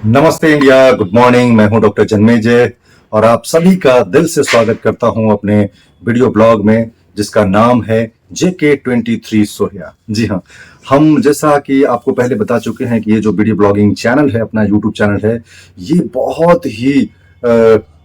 नमस्ते India, good morning. मैं हूं डॉक्टर जन्मेजय और आप सभी का दिल से स्वागत करता हूं अपने वीडियो ब्लॉग में जिसका नाम है JK23 सोहिया। जी हाँ, हम जैसा कि आपको पहले बता चुके हैं कि ये जो वीडियो ब्लॉगिंग चैनल है, अपना यूट्यूब चैनल है, ये बहुत ही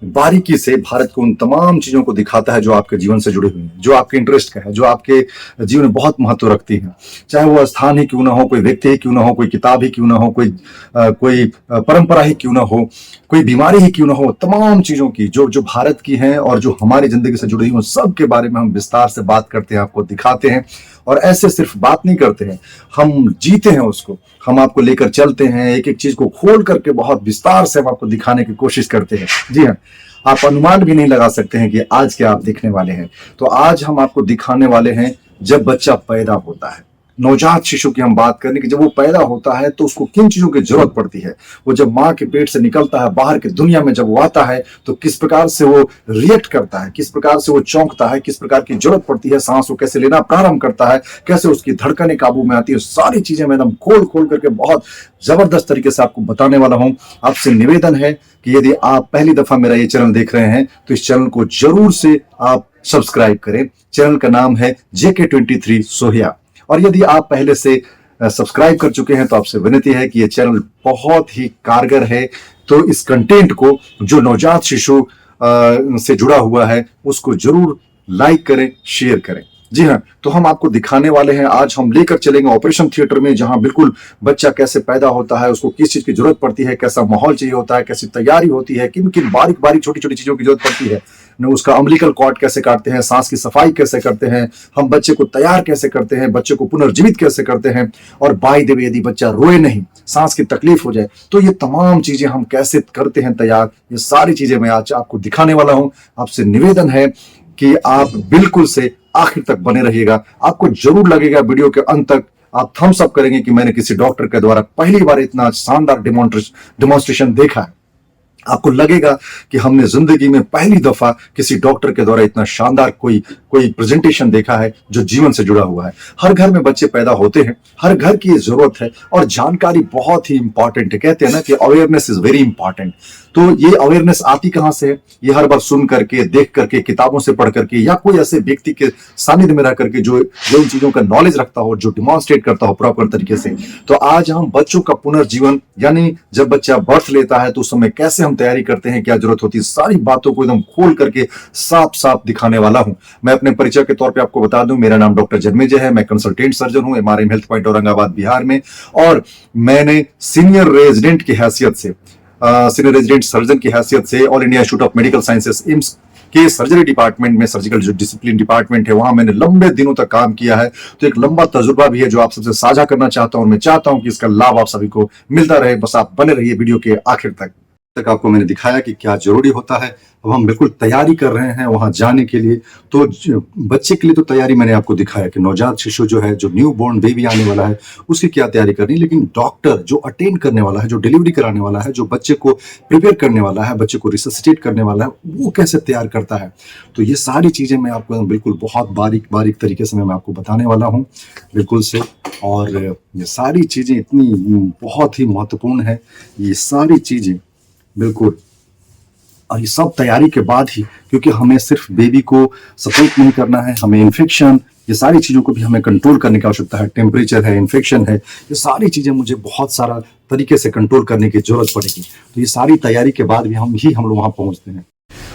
बारीकी से भारत को उन तमाम चीजों को दिखाता है जो आपके जीवन से जुड़े हुए हैं, जो आपके इंटरेस्ट का है, जो आपके जीवन में बहुत महत्व रखती हैं। चाहे वो स्थान ही क्यों ना हो, कोई व्यक्ति ही क्यों ना हो, कोई किताब ही क्यों ना हो, कोई परंपरा ही क्यों ना हो, कोई बीमारी ही क्यों ना हो, तमाम चीजों की जो जो भारत की हैं और जो हमारी जिंदगी से जुड़ी हुई सब के बारे में हम विस्तार से बात करते हैं, आपको दिखाते हैं। और ऐसे सिर्फ बात नहीं करते हैं, हम जीते हैं उसको। हम आपको लेकर चलते हैं, एक एक चीज को खोल करके बहुत विस्तार से हम आपको दिखाने की कोशिश करते हैं। जी हाँ, आप अनुमान भी नहीं लगा सकते हैं कि आज क्या आप देखने वाले हैं। तो आज हम आपको दिखाने वाले हैं जब बच्चा पैदा होता है, नवजात शिशु की हम बात करें कि जब वो पैदा होता है तो उसको किन चीजों की जरूरत पड़ती है। वो जब माँ के पेट से निकलता है, बाहर की दुनिया में जब वो आता है तो किस प्रकार से वो रिएक्ट करता है, किस प्रकार से वो चौंकता है, किस प्रकार की जरूरत पड़ती है, सांस वो कैसे लेना प्रारंभ करता है, कैसे उसकी धड़कनें काबू में आती है, सारी चीजें मैं एकदम खोल खोल करके बहुत जबरदस्त तरीके से आपको बताने वाला हूं। आपसे निवेदन है कि यदि आप पहली दफा मेरा ये चैनल देख रहे हैं तो इस चैनल को जरूर से आप सब्सक्राइब करें। चैनल का नाम है JK23 सोहिया। और यदि आप पहले से सब्सक्राइब कर चुके हैं तो आपसे विनती है कि यह चैनल बहुत ही कारगर है। तो इस कंटेंट को जो नवजात शिशु से जुड़ा हुआ है उसको जरूर लाइक करें, शेयर करें। जी हाँ, तो हम आपको दिखाने वाले हैं, आज हम लेकर चलेंगे ऑपरेशन थिएटर में, जहां बिल्कुल बच्चा कैसे पैदा होता है, उसको किस चीज की जरूरत पड़ती है, कैसा माहौल चाहिए होता है, कैसी तैयारी होती है, किन किन बारीक बारीक छोटी छोटी चीजों की जरूरत पड़ती है, उसका अम्बिलिकल कॉर्ड कैसे काटते हैं, सांस की सफाई कैसे करते हैं, हम बच्चे को तैयार कैसे करते हैं, बच्चे को पुनर्जीवित कैसे करते हैं, और बाय द वे यदि बच्चा रोए नहीं, सांस की तकलीफ हो जाए तो ये तमाम चीजें हम कैसे करते हैं तैयार, ये सारी चीजें मैं आज आपको दिखाने वाला हूं। आपसे निवेदन है कि आप बिल्कुल से आखिर तक बने रहिएगा। आपको जरूर लगेगा वीडियो के अंत तक आप थम्स अप करेंगे कि मैंने किसी डॉक्टर के द्वारा पहली बार इतना शानदार डेमोन्स्ट्रेशन देखा है। आपको लगेगा कि हमने जिंदगी में पहली दफा किसी डॉक्टर के द्वारा इतना शानदार कोई कोई प्रेजेंटेशन देखा है जो जीवन से जुड़ा हुआ है। हर घर में बच्चे पैदा होते हैं, हर घर की ये जरूरत है और जानकारी बहुत ही इंपॉर्टेंट है। कहते हैं ना कि अवेयरनेस इज वेरी इंपॉर्टेंट। तो ये अवेयरनेस आती कहां से है? ये हर बार सुन करके, देख करके, किताबों से पढ़ करके, या कोई ऐसे व्यक्ति के सानिध्य में रह करके जो जो इन चीजों का नॉलेज रखता हो, जो डिमॉन्स्ट्रेट करता हो प्रॉपर तरीके से। तो आज हम बच्चों का पुनर्जीवन, यानी जब बच्चा बर्थ लेता है तो उस समय कैसे हम तैयारी करते हैं, क्या जरूरत होती है, सारी बातों को एकदम खोल करके साफ साफ दिखाने वाला हूं। मैं अपने परिचय के तौर पे आपको बता दूं, मेरा नाम डॉक्टर जन्मेजय है। मैं कंसल्टेंट सर्जन हूं MRM health point Aurangabad Bihar में, और मैंने सीनियर रेजिडेंट की हैसियत से, सीनियर रेजिडेंट सर्जन की हैसियत से all India institute of medical sciences AIIMS के सर्जरी डिपार्टमेंट में, सर्जिकल जो डिसिप्लिन डिपार्टमेंट है, वहां मैंने लंबे दिनों तक काम किया है। तो एक लंबा तजुर्बा भी है जो आप सबसे साझा करना चाहता हूं। मैं चाहता हूं कि इसका लाभ आप सभी को मिलता रहे। बस आप बने रहिए वीडियो के आखिर तक आपको मैंने दिखाया कि क्या जरूरी होता है। अब हम बिल्कुल तैयारी कर रहे हैं वहां जाने के लिए। तो बच्चे के लिए तो तैयारी मैंने आपको दिखाया कि नवजात शिशु जो है, जो न्यू बोर्न बेबी आने वाला है, उसकी क्या तैयारी करनी। लेकिन डॉक्टर जो अटेंड करने वाला है, जो डिलीवरी कराने वाला है, जो बच्चे को प्रिपेयर करने वाला है, बच्चे को रिससिटेट करने वाला है, वो कैसे तैयार करता है। तो ये सारी चीजें मैं आपको बिल्कुल बहुत बारीक बारीक तरीके से मैं आपको बताने वाला हूँ, बिल्कुल से। और ये सारी चीजें इतनी बहुत ही महत्वपूर्ण है, ये सारी चीजें बिल्कुल। और ये सब तैयारी के बाद ही, क्योंकि हमें सिर्फ बेबी को सपोर्ट नहीं करना है, हमें इन्फेक्शन, ये सारी चीजों को भी हमें कंट्रोल करने की आवश्यकता है। टेम्परेचर है, इन्फेक्शन है, ये सारी चीजें मुझे बहुत सारा तरीके से कंट्रोल करने की जरूरत पड़ेगी। तो ये सारी तैयारी के बाद भी हम लोग वहां पहुंचते हैं।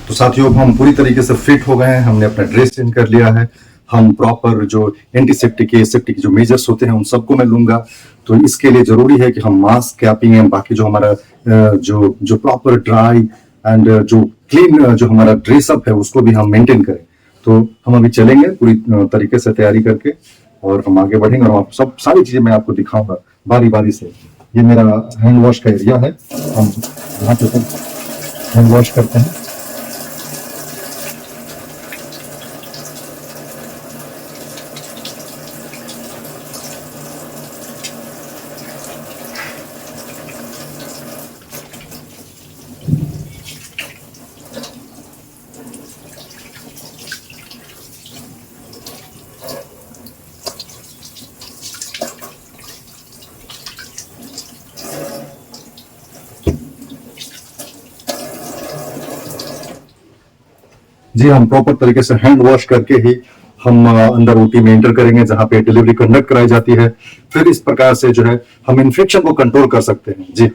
तो साथियों, हम पूरी तरीके से फिट हो गए हैं, हमने अपना ड्रेस चेंज कर लिया है। हम प्रॉपर जो एंटीसेप्टिक सेप्टिक जो मेजर्स होते हैं उन सबको मैं लूंगा। तो इसके लिए जरूरी है कि हम मास्क, कैपिंग एंड बाकी जो हमारा जो जो प्रॉपर ड्राई एंड जो क्लीन जो हमारा ड्रेसअप है उसको भी हम मेंटेन करें। तो हम अभी चलेंगे पूरी तरीके से तैयारी करके और हम आगे बढ़ेंगे और सब सारी चीजें मैं आपको दिखाऊंगा बारी बारी से। ये मेरा हैंड वॉश का एरिया है, हम यहाँ पे हैंड वॉश करते हैं। जी, हम प्रॉपर तरीके से हैंड वॉश करके ही हम अंदर ओटी में एंटर करेंगे जहां पे डिलीवरी कंडक्ट कराई जाती है। फिर इस प्रकार से जो है हम इन्फेक्शन को कंट्रोल कर सकते हैं। जी,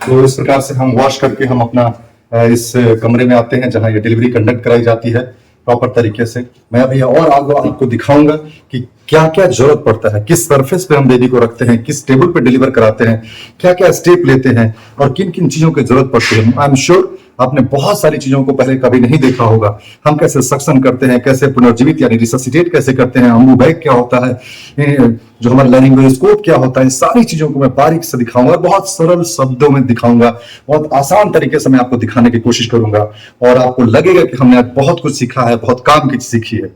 तो इस प्रकार से हम वॉश करके हम अपना इस कमरे में आते हैं जहां ये डिलीवरी कंडक्ट कराई जाती है प्रॉपर तरीके से। मैं अभी और आगे आपको दिखाऊंगा कि क्या क्या जरूरत पड़ता है, किस सरफेस पे हम बेबी को रखते हैं, किस टेबल पे डिलीवर कराते हैं, क्या क्या स्टेप लेते हैं और किन किन चीजों की जरूरत पड़ती है। आई एम श्योर आपने बहुत सारी चीजों को पहले कभी नहीं देखा होगा। हम कैसे सक्शन करते हैं, कैसे पुनर्जीवित यानी रिससिटेट कैसे करते हैं, अम्बू बैग क्या होता है, जो हमारा लैरिंगोस्कोप क्या होता है, सारी चीजों को मैं बारीक से दिखाऊंगा, बहुत सरल शब्दों में दिखाऊंगा, बहुत आसान तरीके से मैं आपको दिखाने की कोशिश करूंगा और आपको लगेगा कि हमने आज बहुत कुछ सीखा है, बहुत काम की चीज सीखी है।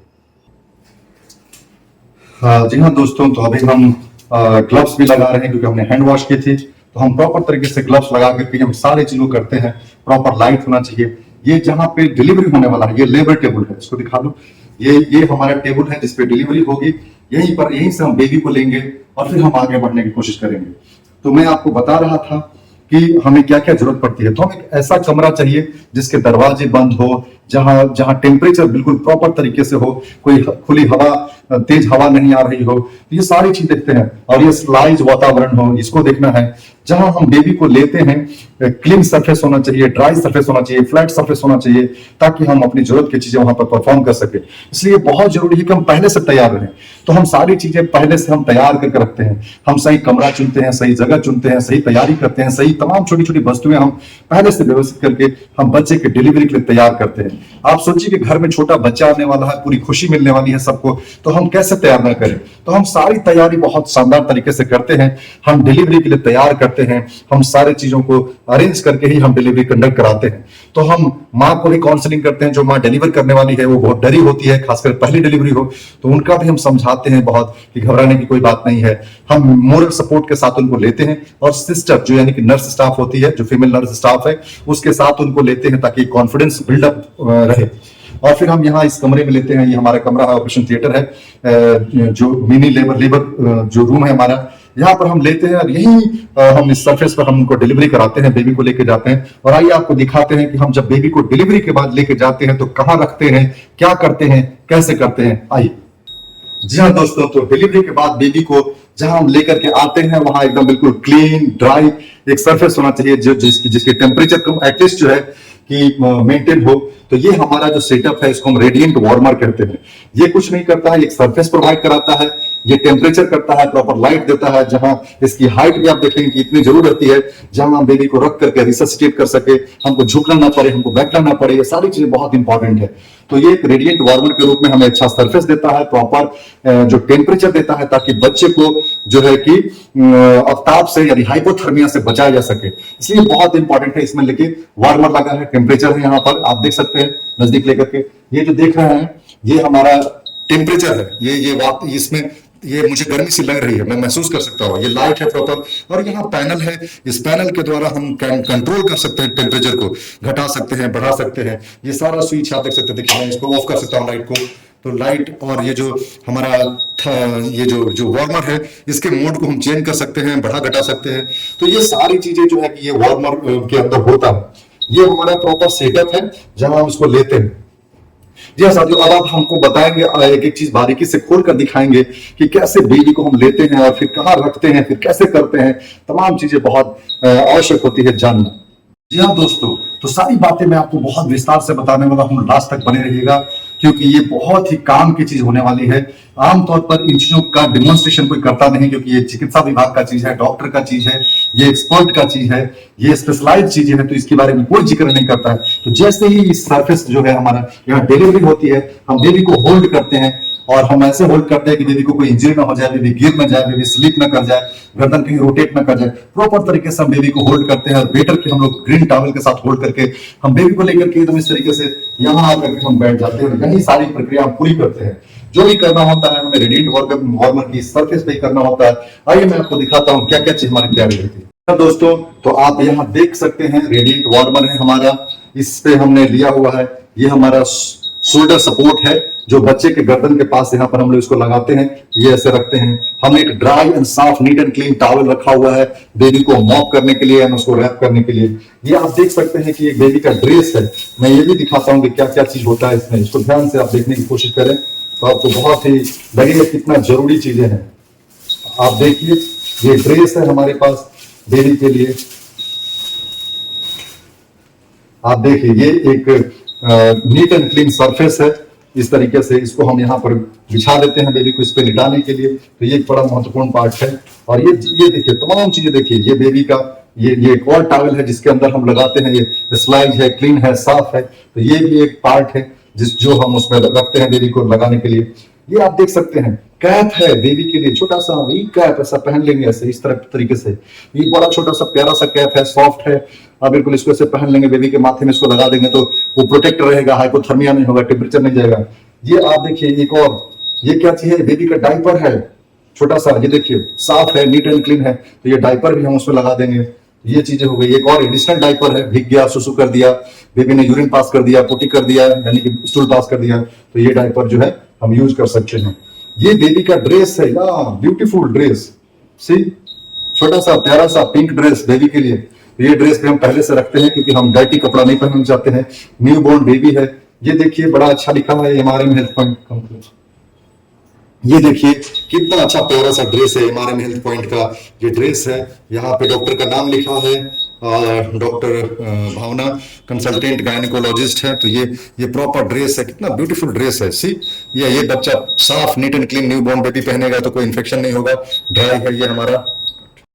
जी हाँ दोस्तों, तो अभी हम ग्लव्स भी लगा रहे हैं क्योंकि हमने हैंड वॉश की थी। तो हम प्रॉपर तरीके से ग्लव्स लगा करके हम सारी चीजों करते हैं। प्रॉपर लाइट होना चाहिए। ये जहां पे डिलीवरी होने वाला है, ये लेबर टेबल है, इसको दिखा दो। ये हमारा टेबल है जिसपे डिलीवरी होगी। यहीं से हम बेबी को लेंगे और फिर हम आगे बढ़ने की कोशिश करेंगे। तो मैं आपको बता रहा था कि हमें क्या क्या जरूरत पड़ती है। तो हमें एक ऐसा कमरा चाहिए जिसके दरवाजे बंद हो, जहां जहां टेम्परेचर बिल्कुल प्रॉपर तरीके से हो, कोई खुली हवा, तेज हवा नहीं आ रही हो। तो ये सारी चीज देखते हैं और ये स्लाइज वातावरण हो, इसको देखना है। जहां हम बेबी को लेते हैं क्लीन सरफेस होना चाहिए, ड्राई सरफेस होना चाहिए, फ्लैट सरफेस होना चाहिए, ताकि हम अपनी जरूरत की चीजें वहां पर परफॉर्म कर सके। इसलिए बहुत जरूरी है कि हम पहले से तैयार रहें। तो हम सारी चीजें पहले से हम तैयार करके रखते हैं। हम सही कमरा चुनते हैं, सही जगह चुनते हैं, सही तैयारी करते हैं, सही तमाम छोटी छोटी वस्तुएं हम पहले से व्यवस्थित करके हम बच्चे के डिलीवरी के लिए तैयार करते हैं। आप सोचिए कि घर में छोटा बच्चा आने वाला है, पूरी खुशी मिलने वाली है सबको, तो हम कैसे तैयार ना करें। तो हम सारी तैयारी बहुत शानदार तरीके से करते हैं। हम डिलीवरी के लिए तैयार करते हैं, हम सारी चीजों को अरेंज करके ही हम डिलीवरी कंडक्ट कराते हैं। तो हम माँ को भी काउंसलिंग करते हैं। जो माँ डिलीवर करने वाली है वो बहुत डरी होती है, खासकर पहली डिलीवरी हो, तो उनका भी हम समझाते हैं बहुत कि घबराने की कोई बात नहीं है। हम मोरल सपोर्ट के साथ उनको लेते हैं और सिस्टर जो यानी कि नर्स स्टाफ होती है, जो फीमेल नर्स स्टाफ है, उसके साथ उनको लेते हैं ताकि कॉन्फिडेंस बिल्डअप रहे। और फिर हम यहाँ इस कमरे में लेते हैं। ये हमारा कमरा है, ऑपरेशन थिएटर है, जो मिनी लेबर जो रूम है हमारा, यहाँ पर हम लेते हैं और यहीं हम इस सरफेस पर हम उनको डिलीवरी कराते हैं, बेबी को लेके जाते हैं। और आइए आपको दिखाते हैं कि हम जब बेबी को डिलीवरी के बाद लेके जाते हैं तो कहाँ रखते हैं, क्या करते हैं, कैसे करते हैं। आइए। जी हाँ दोस्तों, तो डिलीवरी के बाद बेबी को जहां हम लेकर के आते हैं वहां एकदम बिल्कुल क्लीन ड्राई एक सरफेस होना चाहिए, जो जिसकी टेम्परेचर एटलीस्ट जो है कि मेंटेन हो। तो ये हमारा जो सेटअप है इसको हम रेडिएंट वार्मर कहते हैं। ये कुछ नहीं करता है, एक सरफेस प्रोवाइड कराता है, ये टेम्परेचर करता है, प्रॉपर लाइट देता है। जहां इसकी हाइट भी आप देखेंगे कि इतनी जरूर रहती है, जहां हम बेबी को रख करके रिससिटेट कर सके, हमको झुकना ना पड़े, हमको बैठना ना पड़े, ये सारी चीजें बहुत इंपॉर्टेंट है। तो ये एक रेडिएंट वार्मर के रूप में हमें अच्छा सरफेस देता है, प्रॉपर जो टेम्परेचर देता है, ताकि बच्चे को जो है कि आफ्ताब से यानी हाइपोथर्मिया से बचाया जा सके। इसलिए बहुत इंपॉर्टेंट है। इसमें लेकिन वार्मर लगा है, टेम्परेचर है, यहाँ पर आप देख सकते हैं नजदीक लेकर के। ये जो देख रहे हैं ये हमारा टेम्परेचर है। ये इसमें ये मुझे गर्मी सी लग रही है, मैं महसूस कर सकता हूँ। ये लाइट है प्रॉपर और यहाँ पैनल है। इस पैनल के द्वारा हम कंट्रोल कर सकते हैं, टेम्परेचर को घटा सकते हैं, बढ़ा सकते हैं। ये सारा स्विच आप देख सकते हैं। देखिए मैं इसको ऑफ कर सकता हूँ लाइट को। तो लाइट और ये जो हमारा ये जो वार्मर है, इसके मोड को हम चेंज कर सकते हैं, बढ़ा घटा सकते हैं। तो ये सारी चीजें जो है कि ये वार्मर के अंदर होता है। ये हमारा प्रॉपर सेटअप है जहां हम इसको लेते हैं। जी हाँ साथियों, अब आप हमको बताएंगे, एक एक चीज बारीकी से खोल कर दिखाएंगे कि कैसे बेबी को हम लेते हैं और फिर कहाँ रखते हैं, फिर कैसे करते हैं। तमाम चीजें बहुत आवश्यक होती है जानना। जी हाँ दोस्तों, तो सारी बातें मैं आपको बहुत विस्तार से बताने वाला हूँ, लास्ट तक बने रहिएगा क्योंकि ये बहुत ही काम की चीज होने वाली है। आमतौर पर इन चीजों का डिमोन्स्ट्रेशन कोई करता नहीं क्योंकि ये चिकित्सा विभाग का चीज है, डॉक्टर का चीज है, ये एक्सपर्ट का चीज है, ये स्पेशलाइज्ड चीजें है, तो इसके बारे में कोई जिक्र नहीं करता है। तो जैसे ही इस सरफेस जो है हमारा यहाँ डिलीवरी होती है, हम बेबी को होल्ड करते हैं और हम ऐसे होल्ड करते हैं कि बेबी को कोई इंजरी ना हो जाए, बेबी गिर ना जाए, बेबी स्लिप ना कर जाए, गर्दन कहीं रोटेट ना कर जाए। प्रॉपर तरीके से हम बेबी को होल्ड करते हैं और बेटर के हम लोग ग्रीन टॉवल के साथ होल्ड करके हम बेबी को लेकर के एकदम इस तरीके से यहाँ आकर के हम बैठ जाते हैं और यही सारी प्रक्रिया पूरी करते हैं। जो भी करना होता है हमें रेडिएंट वार्मर की सरफेस पे ही करना होता है। आइए मैं आपको दिखाता हूँ क्या क्या चीज हमारी तैयारी रहती है। दोस्तों, तो आप यहाँ देख सकते हैं रेडिएंट वार्मर है हमारा, इस पे हमने लिया हुआ है। ये हमारा शोल्डर सपोर्ट है जो बच्चे के गर्दन के पास यहाँ पर हम लोग इसको लगाते हैं, ये ऐसे रखते हैं। हमने एक ड्राई एंड साफ नीट एंड क्लीन टॉवल रखा हुआ है बेबी को मॉप करने के लिए एंड उसको रैप करने के लिए। ये आप देख सकते हैं कि एक बेबी का ड्रेस है। मैं ये भी दिखाता हूँ कि क्या क्या चीज होता है इसमें, इसको ध्यान से आप देखने की कोशिश करें तो आपको बहुत ही लगेगा कितना जरूरी चीजें हैं। आप देखिए ये ड्रेस है हमारे पास बेबी के लिए। आप देखिए ये एक नीट एंड क्लीन सरफेस है। इस तरीके से इसको हम यहाँ पर बिछा देते हैं बेबी को इस पे लिटाने के लिए, तो ये एक बड़ा महत्वपूर्ण पार्ट है। और ये देखिए तमाम चीजें देखिए, ये बेबी का ये एक और टॉवल है जिसके अंदर हम लगाते हैं, ये स्लाइड है, क्लीन है, साफ है, तो ये भी एक पार्ट है जो हम उसमें रखते हैं बेबी को लगाने के लिए। ये आप देख सकते हैं कैप है बेबी के लिए, छोटा सा वी कैप ऐसा पहन लेंगे ऐसे इस तरह तरीके से। ये बड़ा छोटा सा प्यारा सा कैप है, सॉफ्ट है। आप बिल्कुल इसको ऐसे पहन लेंगे, बेबी के माथे में इसको लगा देंगे तो वो प्रोटेक्ट रहेगा, हाइपोथर्मिया नहीं होगा, टेम्परेचर नहीं जाएगा। ये आप देखिए एक और ये क्या चीज है, बेबी का डायपर है छोटा सा, ये देखिए साफ है, नीट एंड क्लीन है, तो ये डायपर भी हम उसमें लगा देंगे। ये चीजें हो गई। एक और एडिशनल डायपर है, भीग गया, सुसु कर दिया, बेबी ने यूरिन पास कर दिया, पोटी कर दिया, यानी कि स्टूल पास कर दिया, तो ये डायपर जो है हम यूज कर सकते हैं। ये बेबी का ड्रेस है, ब्यूटीफुल ड्रेस, सी छोटा सा प्यारा सा पिंक ड्रेस बेबी के लिए। ये ड्रेस भी हम पहले से रखते हैं क्योंकि हम डर्टी कपड़ा नहीं पहनना चाहते हैं, न्यू बोर्न बेबी है। ये देखिए बड़ा अच्छा लिखा है एमआरएम हेल्थ पॉइंट, ये देखिए कितना अच्छा प्यारा सा ड्रेस है एमआरएम हेल्थ पॉइंट का ये ड्रेस है। यहाँ पे डॉक्टर का नाम लिखा है, डॉक्टर भावना कंसल्टेंट गायनिकोलॉजिस्ट है। तो ये प्रॉपर ड्रेस है, कितना ब्यूटीफुल ड्रेस है। सी ये बच्चा साफ neat and clean new born baby पहनेगा तो कोई इन्फेक्शन नहीं होगा। ड्राई है ये हमारा।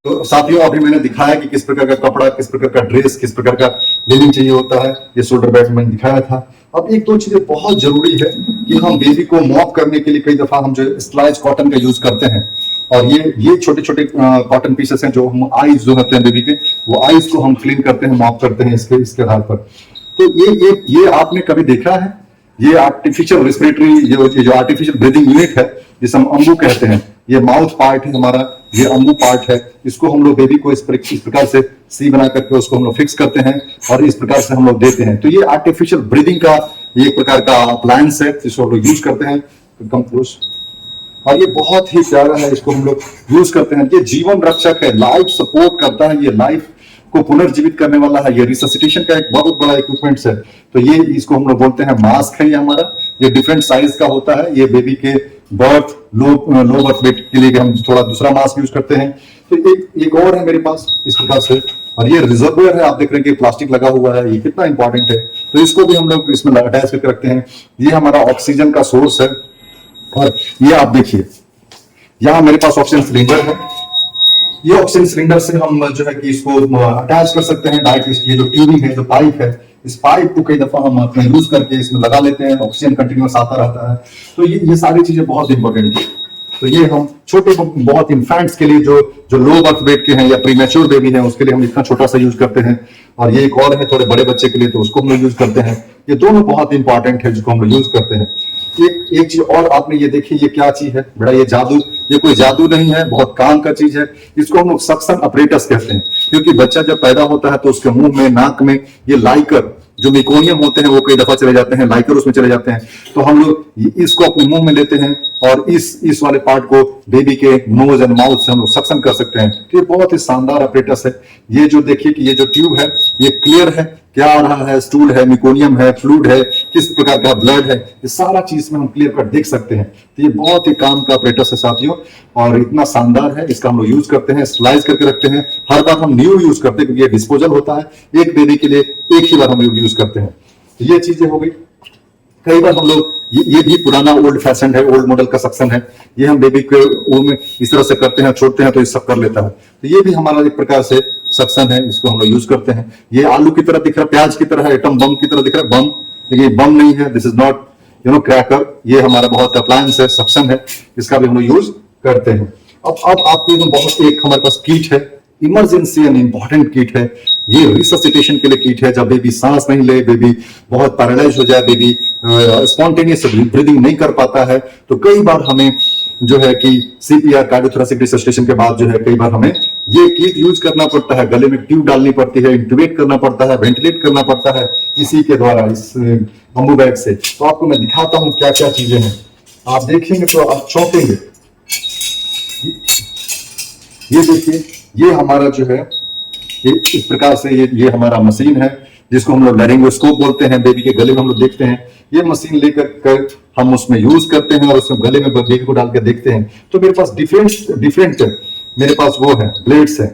तो साथियों अभी मैंने दिखाया कि किस प्रकार का कपड़ा, किस प्रकार का ड्रेस, किस प्रकार का लिविंग चाहिए होता है। ये शोल्डर बैग मैंने दिखाया था। अब एक दो चीजें बहुत जरूरी है कि हम बेबी को मॉप करने के लिए कई दफा हम जो स्लाइज कॉटन का यूज करते हैं, और ये छोटे छोटे कॉटन पीसेस हैं जो हम आईज जो होते हैं बेबी के, वो आईज को हम क्लीन करते हैं, मॉप करते हैं इसके आधार पर। तो ये आपने कभी देखा है, ये आर्टिफिशियल रेस्पिरेटरी जो आर्टिफिशियल ब्रीदिंग यूनिट है जिसे हम अम्बू कहते हैं, ये माउथ पार्ट है हमारा, ये अम्बू पार्ट है। इसको हम लोग बेबी को इस प्रकार से सी बना करके उसको हम लोग फिक्स करते हैं और इस प्रकार से हम लोग देते हैं। तो ये आर्टिफिशियल ब्रीदिंग का एक प्रकार का अप्लायंस है जिसको हम लोग यूज करते हैं, और ये बहुत ही प्यारा है, इसको हम लोग यूज करते हैं। ये जीवन रक्षक है, लाइफ सपोर्ट करता है, ये लाइफ को पुनर्जीवित करने वाला है। ये रिससिटेशन का एक बहुत बड़ा इक्विपमेंट है। तो ये इसको हम लोग बोलते हैं मास्क है ये हमारा, ये डिफरेंट साइज का होता है। ये बेबी के बर्थ लो बर्थ वेट के लिए हम थोड़ा दूसरा मास्क यूज करते हैं। तो एक और है मेरे पास इस प्रकार से, और ये रिजर्वोयर है, आप देख रहे हैं कि प्लास्टिक लगा हुआ है, ये कितना इंपॉर्टेंट है। तो इसको भी हम लोग इसमें अटैच करके रखते हैं। ये हमारा ऑक्सीजन का सोर्स है। और ये आप देखिए यहाँ मेरे पास ऑक्सीजन सिलेंडर है। ये ऑक्सीजन सिलेंडर से हम जो है कि इसको अटैच कर सकते हैं डायरेक्ट। ये जो ट्यूबिंग है, जो पाइप है, इस पाइप को कई दफा हम अपने यूज करके इसमें लगा लेते हैं, ऑक्सीजन कंटिन्यूअस आता रहता है। तो ये सारी चीजें बहुत इंपॉर्टेंट है। तो ये हम छोटे बहुत इन्फेंट्स के लिए जो लो बर्थ वेट के हैं या प्रीमेच्योर बेबी है उसके लिए हम इतना छोटा सा यूज करते हैं। और ये एक और है थोड़े बड़े बच्चे के लिए, तो उसको हम लोग यूज करते हैं। ये दोनों बहुत इंपॉर्टेंट है जिसको हम लोग यूज करते हैं। एक चीज और आपने ये देखी, ये क्या चीज है बड़ा, ये जादू, ये कोई जादू नहीं है, बहुत काम का चीज है। इसको हम लोग सक्शन अपरेटस कहते हैं, क्योंकि बच्चा जब पैदा होता है तो उसके मुंह में, नाक में ये लाइकर जो मेकोनियम होते हैं वो कई दफा चले जाते हैं, लाइकर उसमें चले जाते हैं। तो हम लोग इसको अपने मुंह में लेते हैं और इस वाले पार्ट को बेबी के नोज एंड माउथ से हम लोग सक्शन कर सकते हैं। तो ये बहुत ही शानदार अपरेटस है। ये जो देखिए कि ये जो ट्यूब है ये क्लियर है, क्या आ रहा है, स्टूल है, मिकोनियम है, फ्लूइड है, किस प्रकार का ब्लड है, ये सारा चीज में हम क्लियर कट देख सकते हैं। तो ये बहुत ही काम का अपरेटस है साथियों, और इतना शानदार है। इसका हम लोग यूज करते हैं, स्लाइस करके रखते हैं। हर बार हम न्यू यूज करते हैं क्योंकि ये डिस्पोजल होता है, एक बेबी के लिए एक ही बार हम लोग यूज करते हैं। तो ये चीजें हो गई। कई बार हम लोग ये भी पुराना ओल्ड फैशन है, ओल्ड मॉडल का सक्शन है। ये हम बेबी के वो में इस तरह से करते हैं, छोड़ते हैं तो ये सब कर लेता है। तो ये भी हमारा एक प्रकार से सक्शन है, इसको हम लोग यूज करते हैं। ये आलू की तरह दिख रहा है, प्याज की तरह है, एटम बम की तरह दिख रहा है, बम, लेकिन ये बम नहीं है। This is not cracker. ये हमारा बहुत अप्लायंस है, सक्शन है, इसका भी हम लोग यूज करते हैं। अब आपको बहुत एक हमारे पास किट है, इमरजेंसी एंड इंपॉर्टेंट किट है। ये रिससिटेशन के लिए किट है, जब बेबी सांस नहीं ले, बेबी बहुत पैरालाइज हो जाए, बेबी स्पॉन्टेनियस ब्रीदिंग नहीं कर पाता है, तो कई बार हमें जो है कि सीपीआर कार्डियोथोरेसिक रिससिटेशन के बाद जो है कई बार हमें ये किट यूज करना पड़ता है। गले में ट्यूब डालनी पड़ती है, इंट्यूबेट करना पड़ता है, वेंटिलेट करना पड़ता है इसी के द्वारा, इस बम्बू बैग से। तो आपको मैं दिखाता हूं क्या क्या चीजें हैं, आप देखेंगे तो आप चौंकेंगे। ये देखिए, ये हमारा जो है ये इस प्रकार से ये हमारा मशीन है जिसको हम लोग लैरिंगोस्कोप बोलते हैं। बेबी के गले में हम लोग देखते हैं, ये मशीन लेकर कर हम उसमें यूज करते हैं और उसमें गले में बेबी को डाल के देखते हैं। तो मेरे पास डिफरेंट मेरे पास वो है ब्लेड्स है,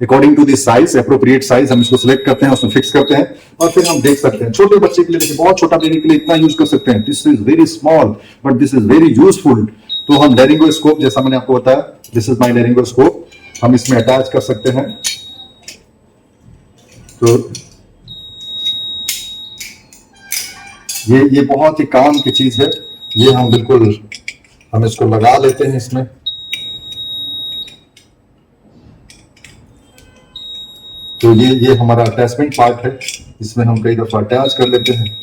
according to the size, appropriate size हम इसको सिलेक्ट करते हैं, उसमें फिक्स करते हैं और फिर हम देख सकते हैं। छोटे बच्चे के लिए देखिए, बहुत छोटा बेबी के लिए इतना यूज कर सकते हैं। This is very small but this is very useful. तो हम लैरिंगोस्कोप, जैसा मैंने आपको बताया, दिस इज माय लैरिंगोस्कोप, हम इसमें अटैच कर सकते हैं। तो ये बहुत ही काम की चीज है। ये हम इसको लगा लेते हैं इसमें। तो ये हमारा अटैचमेंट पार्ट है, इसमें हम कई दफा अटैच कर लेते हैं।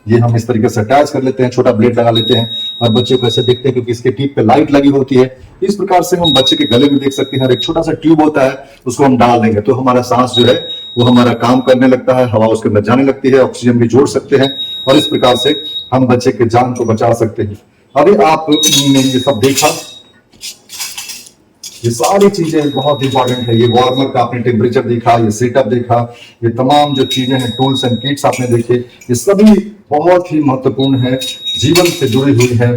ये हम इस तरीके से अटैच कर लेते हैं, छोटा ब्लेड लगा लेते हैं और बच्चे को ऐसे देखते हैं क्योंकि इसके टीप पे लाइट लगी होती है। इस प्रकार से हम बच्चे के गले में देख सकते हैं। और एक छोटा सा ट्यूब होता है, उसको हम डाल देंगे तो हमारा सांस जो है वो हमारा काम करने लगता है, हवा उसके अंदर जाने लगती है, ऑक्सीजन भी जोड़ सकते हैं और इस प्रकार से हम बच्चे के जान को बचा सकते हैं। अभी आपने ये सब देखा, ये सारी चीजें बहुत इंपॉर्टेंट है। ये वार्मर का आपने टेम्परेचर देखा, ये सेटअप देखा, ये तमाम जो चीजें हैं, टूल्स एंड किट्स आपने देखे, ये सभी बहुत ही महत्वपूर्ण है, जीवन से जुड़ी हुई है।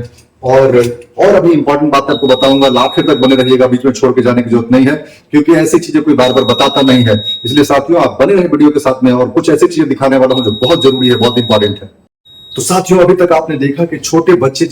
और अभी इंपॉर्टेंट बात आपको बताऊंगा, आखिर तक बने रहिएगा, बीच में छोड़ के जाने की जरूरत नहीं है क्योंकि ऐसी चीजें कोई बार बार बताता नहीं है। इसलिए साथियों आप बने रहे वीडियो के साथ में, और कुछ ऐसी चीजें दिखाने वाला हूं जो बहुत जरूरी है, बहुत इंपॉर्टेंट है। तो साथियों अभी तक आपने देखा कि छोटे बच्चे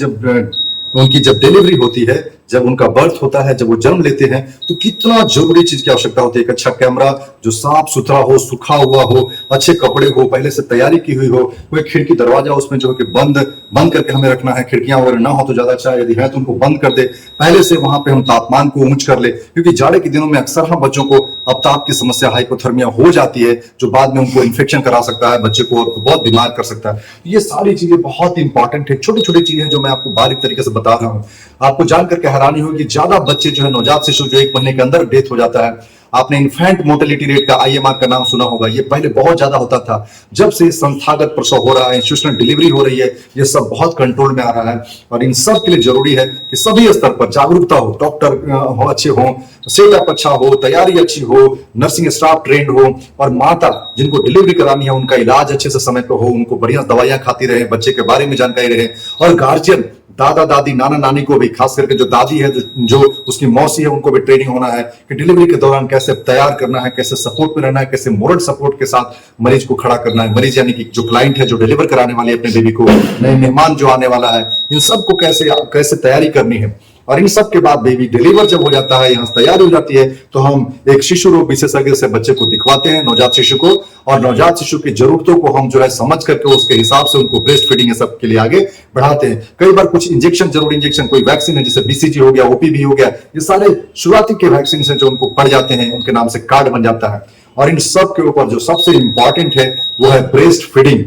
उनकी जब डिलीवरी होती है, जब उनका बर्थ होता है, जब वो जन्म लेते हैं, तो कितना जरूरी चीज की आवश्यकता होती है। एक अच्छा कैमरा जो साफ सुथरा हो, सूखा हुआ हो, अच्छे कपड़े हो, पहले से तैयारी की हुई हो, कोई खिड़की दरवाजा उसमें जो है कि बंद करके हमें रखना है, खिड़कियां वगैरह ना हो तो ज्यादा अच्छा है, यदि है तो उनको बंद कर दे, पहले से वहां पे हम तापमान को ऊंच कर ले, क्योंकि जाड़े के दिनों में अक्सर हम बच्चों को अवताप की समस्या, हाइपोथर्मिया हो जाती है, जो बाद में उनको इन्फेक्शन करा सकता है, बच्चे को बहुत बीमार कर सकता है। ये सारी चीजें बहुत इंपॉर्टेंट है, छोटी छोटी चीजें जो मैं आपको बारीक तरीके से बता रहा हूं। आपको जानकर के हैरानी होगी, ज्यादा बच्चे जो है, नवजात शिशु जो 1 महीने के अंदर डेथ हो जाता है। आपने इन्फेंट मोर्टेलिटी रेट का, IMR का नाम सुना होगा, ये पहले बहुत ज्यादा होता था। जब से संस्थागत प्रसव हो रहा है, इंस्टीट्यूशनल डिलीवरी हो रही है, ये सब बहुत कंट्रोल में आ रहा है। और इन सब के लिए जरूरी है कि सभी स्तर पर जागरूकता हो, डॉक्टर अच्छे हो, सेटअप अच्छा हो, तैयारी अच्छी हो, नर्सिंग स्टाफ ट्रेंड हो, और माता जिनको डिलीवरी करानी है उनका इलाज अच्छे से समय पर हो, उनको बढ़िया दवाइयां खाती रहे, बच्चे के बारे में जानकारी रहे। और गार्जियन, दादा दादी, नाना नानी को भी, खास करके जो दादी है, जो उसकी मौसी है, उनको भी ट्रेनिंग होना है कि डिलीवरी के दौरान कैसे तैयार करना है, कैसे सपोर्ट में रहना है, कैसे मोरल सपोर्ट के साथ मरीज को खड़ा करना है। मरीज यानी कि जो क्लाइंट है, जो डिलीवर कराने वाले अपने बेबी को, नए मेहमान जो आने वाला है, इन सबको कैसे तैयारी करनी है। और इन सब के बाद बेबी डिलीवर जब हो जाता है, यहाँ तैयार हो जाती है, तो हम एक शिशु रोग विशेषज्ञ से बच्चे को दिखवाते हैं, नवजात शिशु को, और नवजात शिशु की जरूरतों को हम जो है समझ करके उसके हिसाब से उनको ब्रेस्ट फीडिंग सब के लिए आगे बढ़ाते हैं। कई बार कुछ इंजेक्शन, जरूरी इंजेक्शन, कोई वैक्सीन है जैसे BCG हो गया, OPV हो गया, ये सारे शुरुआती के वैक्सीन है जो उनको पड़ जाते हैं, उनके नाम से कार्ड बन जाता है। और इन सब के ऊपर जो सबसे इंपॉर्टेंट है वो है ब्रेस्ट फीडिंग,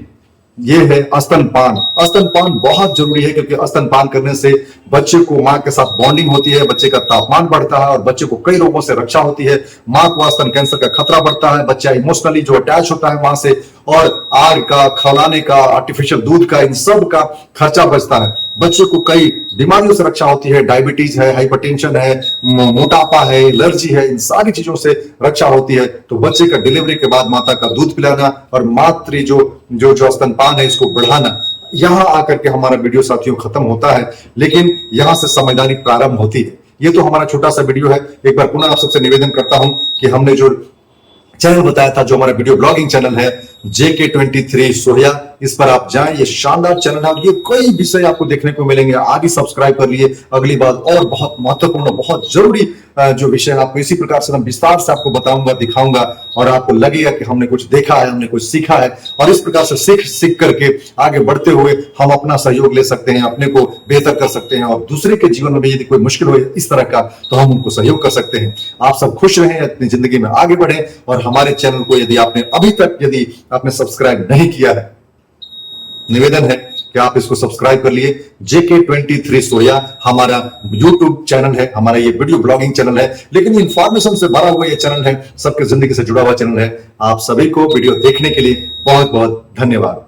ये है स्तनपान। स्तनपान बहुत जरूरी है क्योंकि स्तनपान करने से बच्चे को मां के साथ बॉन्डिंग होती है, बच्चे का तापमान बढ़ता है और बच्चे को कई रोगों से रक्षा होती है। मां को स्तन कैंसर का खतरा बढ़ता है, बच्चा इमोशनली जो अटैच होता है मां से, और आर का, खिलाने का, आर्टिफिशियल दूध का, इन सब का खर्चा बचता है। बच्चे को कई बीमारियों से रक्षा होती है, डायबिटीज है, हाइपरटेंशन है, मोटापा है, एलर्जी है, इन सारी चीजों से रक्षा होती है। तो बच्चे का डिलीवरी के बाद माता का दूध पिलाना और मातृ जो स्तनपान है इसको बढ़ाना, यहां आकर के हमारा वीडियो साथियों खत्म होता है, लेकिन यहां से समझदारी प्रारंभ होती है। ये तो हमारा छोटा सा वीडियो है। एक बार पुनः आप सबसे निवेदन करता हूं कि हमने जो चैनल बताया था, जो हमारा वीडियो ब्लॉगिंग चैनल है JK23 सोहिया, इस पर आप जाएं, ये शानदार चैनल है और ये कई विषय आपको देखने को मिलेंगे। आगे सब्सक्राइब कर लिए, अगली बात और बहुत महत्वपूर्ण, बहुत जरूरी जो विषय आपको इसी प्रकार से मैं विस्तार से आपको बताऊंगा, दिखाऊंगा, और आपको लगेगा कि हमने कुछ देखा है, हमने कुछ सीखा है, और इस प्रकार से सीख करके आगे बढ़ते हुए हम अपना सहयोग ले सकते हैं, अपने को बेहतर कर सकते हैं, और दूसरे के जीवन में भी यदि कोई मुश्किल हो इस तरह का तो हम उनको सहयोग कर सकते हैं। आप सब खुश रहें, अपनी जिंदगी में आगे बढ़ें, और हमारे चैनल को यदि आपने सब्सक्राइब नहीं किया है, निवेदन है कि आप इसको सब्सक्राइब कर लिए। JK23 सोया हमारा YouTube चैनल है, हमारा ये वीडियो ब्लॉगिंग चैनल है, लेकिन इंफॉर्मेशन से भरा हुआ ये चैनल है, सबके जिंदगी से जुड़ा हुआ चैनल है। आप सभी को वीडियो देखने के लिए बहुत बहुत धन्यवाद।